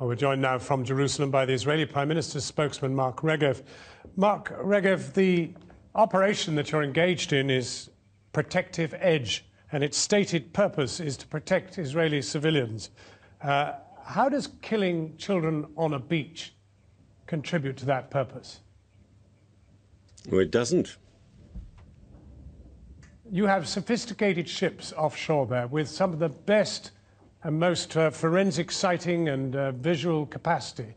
Well, we're joined now from Jerusalem by the Israeli Prime Minister's spokesman, Mark Regev. Mark Regev, the operation that you're engaged in is Protective Edge, and its stated purpose is to protect Israeli civilians. How does killing children on a beach contribute to that purpose? Well, it doesn't. You have sophisticated ships offshore there with some of the best and most forensic sighting and visual capacity.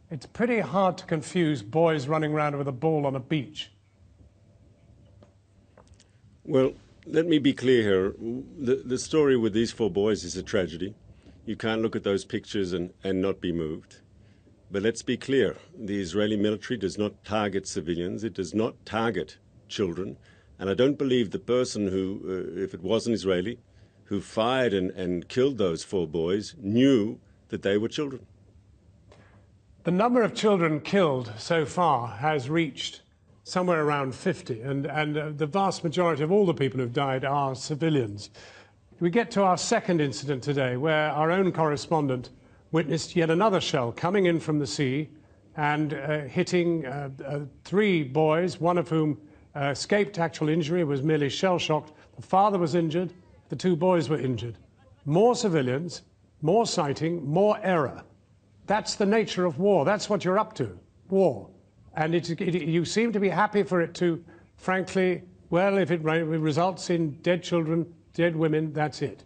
It's pretty hard to confuse boys running around with a ball on a beach. Well, let me be clear here. The story with these 4 boys is a tragedy. You can't look at those pictures and not be moved. But let's be clear. The Israeli military does not target civilians. It does not target children. And I don't believe the person who, if it was an Israeli, who fired and killed those 4 boys knew that they were children. The number of children killed so far has reached somewhere around 50, and the vast majority of all the people who've died are civilians. We get to our second incident today, where our own correspondent witnessed yet another shell coming in from the sea and hitting 3 boys, one of whom escaped actual injury, was merely shell-shocked. The father was injured. The 2 boys were injured. More civilians, more sighting, more error. That's the nature of war. That's what you're up to, war. And you seem to be happy for it to, frankly, well, if it results in dead children, dead women, that's it.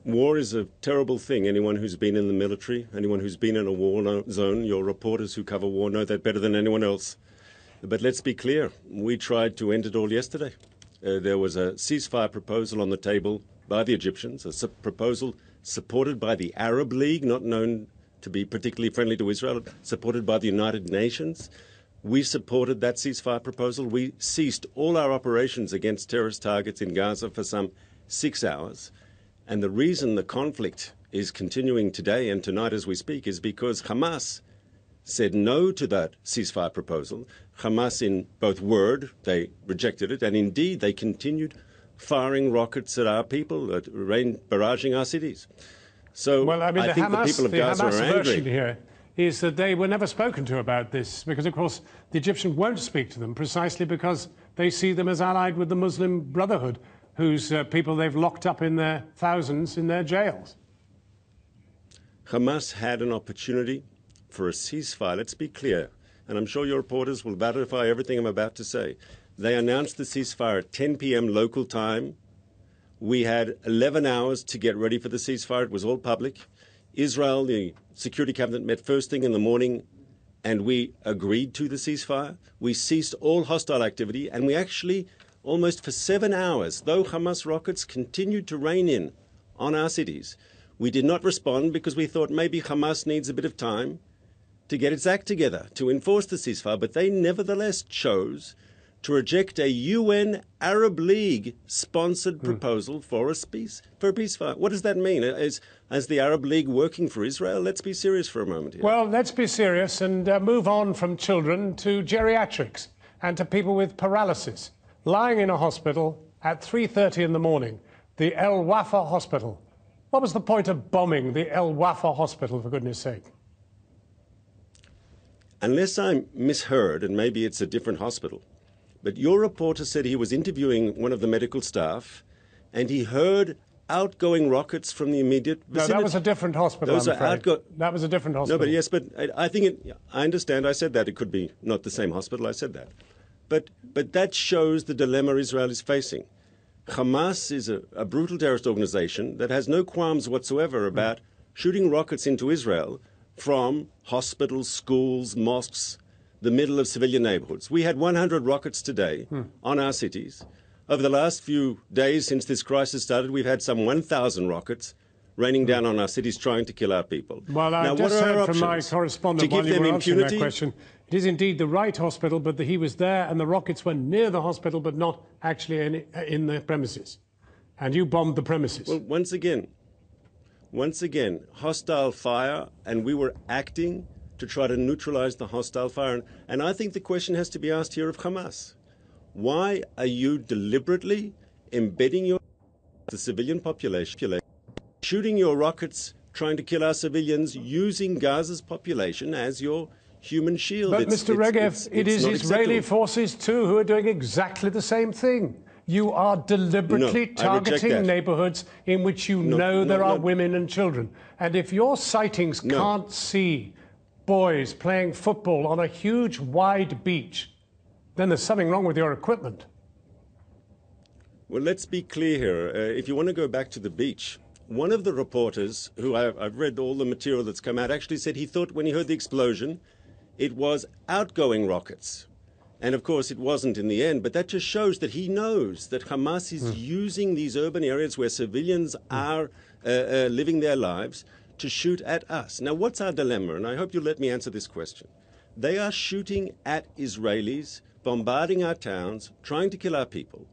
War is a terrible thing. Anyone who's been in the military, anyone who's been in a war zone, your reporters who cover war know that better than anyone else. But let's be clear. We tried to end it all yesterday. There was a ceasefire proposal on the table by the Egyptians, a proposal supported by the Arab League, not known to be particularly friendly to Israel, supported by the United Nations. We supported that ceasefire proposal. We ceased all our operations against terrorist targets in Gaza for some 6 hours. And the reason the conflict is continuing today and tonight as we speak is because Hamas said no to that ceasefire proposal. Hamas, in both word, they rejected it, and indeed they continued firing rockets at our people, barraging our cities. So well, I think the people of Gaza are angry. Version here is that they were never spoken to about this, because, of course, the Egyptians won't speak to them precisely because they see them as allied with the Muslim Brotherhood, whose people they've locked up in their thousands in their jails. Hamas had an opportunity for a ceasefire. Let's be clear, and I'm sure your reporters will verify everything I'm about to say. They announced the ceasefire at 10 p.m. local time. We had 11 hours to get ready for the ceasefire. It was all public. Israel, the Security Cabinet, met first thing in the morning, and we agreed to the ceasefire. We ceased all hostile activity, and we actually, almost for 7 hours, though Hamas rockets continued to rain in on our cities, we did not respond because we thought maybe Hamas needs a bit of time to get its act together, to enforce the ceasefire, but they nevertheless chose to reject a UN Arab League-sponsored proposal for a ceasefire. What does that mean? Is the Arab League working for Israel? Let's be serious for a moment here. Well, let's be serious and move on from children to geriatrics and to people with paralysis, lying in a hospital at 3:30 in the morning, the El Wafa Hospital. What was the point of bombing the El Wafa Hospital, for goodness sake? Unless I'm misheard, and maybe it's a different hospital, but your reporter said he was interviewing one of the medical staff and he heard outgoing rockets from the immediate vicinity. No, that was a different hospital, I'm afraid. That was a different hospital. No, but yes, but I think I understand. I said that. It could be not the same hospital. I said that. But that shows the dilemma Israel is facing. Hamas is a brutal terrorist organization that has no qualms whatsoever about shooting rockets into Israel from hospitals, schools, mosques, the middle of civilian neighborhoods. We had 100 rockets today on our cities. Over the last few days since this crisis started, we've had some 1,000 rockets raining down on our cities trying to kill our people. Well, I just heard from my correspondent while you were answering that question. It is indeed the right hospital, but he was there and the rockets were near the hospital but not actually in the premises. And you bombed the premises. Well, once again, hostile fire, and we were acting to try to neutralize the hostile fire. And I think the question has to be asked here of Hamas. Why are you deliberately embedding the civilian population, shooting your rockets trying to kill our civilians using Gaza's population as your human shield. But, Mr. Regev, it is Israeli forces, too, who are doing exactly the same thing. You are deliberately targeting neighbourhoods in which you know there are women and children. And if your sightings can't see boys playing football on a huge, wide beach, then there's something wrong with your equipment. Well, let's be clear here. If you want to go back to the beach, one of the reporters, who I've read all the material that's come out, actually said he thought when he heard the explosion, it was outgoing rockets. And of course, it wasn't in the end, but that just shows that he knows that Hamas is using these urban areas where civilians are living their lives to shoot at us. Now, what's our dilemma? And I hope you'll let me answer this question. They are shooting at Israelis, bombarding our towns, trying to kill our people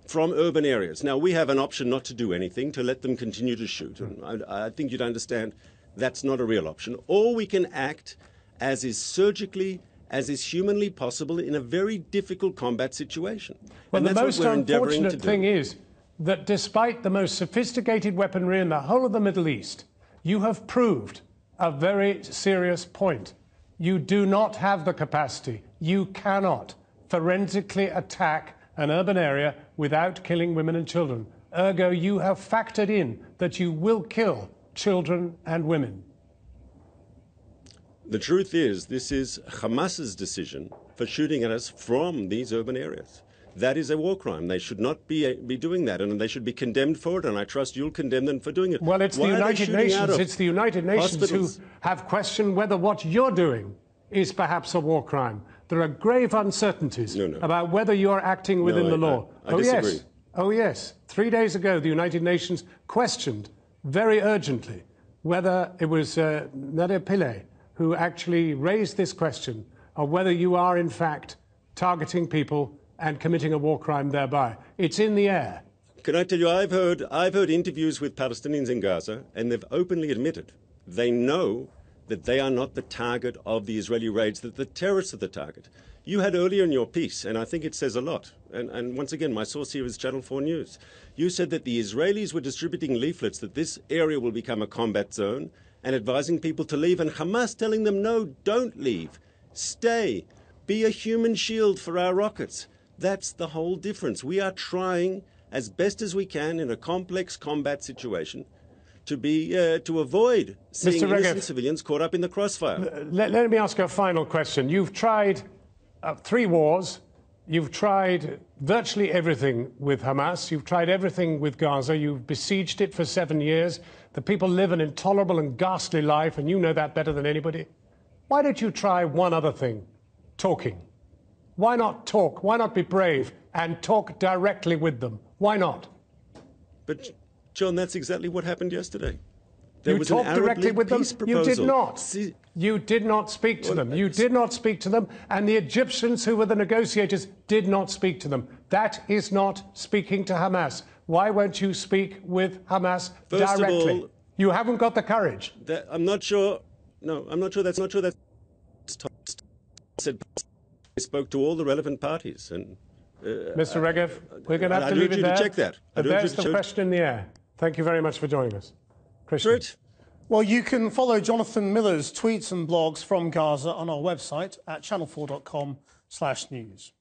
from urban areas. Now, we have an option not to do anything, to let them continue to shoot. And I think you'd understand that's not a real option. Or we can act as is surgically, as is humanly possible in a very difficult combat situation. Well, the most unfortunate thing is that despite the most sophisticated weaponry in the whole of the Middle East, you have proved a very serious point. You do not have the capacity. You cannot forensically attack an urban area without killing women and children. Ergo, you have factored in that you will kill children and women. The truth is, this is Hamas's decision for shooting at us from these urban areas. That is a war crime. They should not be doing that, and they should be condemned for it, and I trust you'll condemn them for doing it. Well, it's the United Nations. It's the United Nations who have questioned whether what you're doing is perhaps a war crime. There are grave uncertainties about whether you're acting within the law. I disagree. Oh, yes. 3 days ago, the United Nations questioned very urgently whether it was Nader Pillay who actually raised this question of whether you are, in fact, targeting people and committing a war crime thereby. It's in the air. Can I tell you, I've heard interviews with Palestinians in Gaza, and they've openly admitted they know that they are not the target of the Israeli raids, that the terrorists are the target. You had earlier in your piece, and I think it says a lot, and once again, my source here is Channel 4 News. You said that the Israelis were distributing leaflets that this area will become a combat zone and advising people to leave, and Hamas telling them, no, don't leave, stay, be a human shield for our rockets. That's the whole difference. We are trying as best as we can in a complex combat situation to avoid seeing innocent civilians caught up in the crossfire. Let me ask you a final question. You've tried 3 wars. You've tried virtually everything with Hamas. You've tried everything with Gaza. You've besieged it for 7 years. The people live an intolerable and ghastly life, and you know that better than anybody. Why don't you try one other thing? Talking. Why not talk? Why not be brave and talk directly with them? Why not? But, John, that's exactly what happened yesterday. You talked directly with them? You did not. You did not speak to them. You did not speak to them, and the Egyptians, who were the negotiators, did not speak to them. That is not speaking to Hamas. Why won't you speak with Hamas directly? You haven't got the courage. I'm not sure. No, I'm not sure that's not true. That's said. I spoke to all the relevant parties, and Mr. Regev, we're going to have to leave it there. To check that. But there's the question in the air. Thank you very much for joining us, Christian. Well, you can follow Jonathan Miller's tweets and blogs from Gaza on our website at channel4.com/news.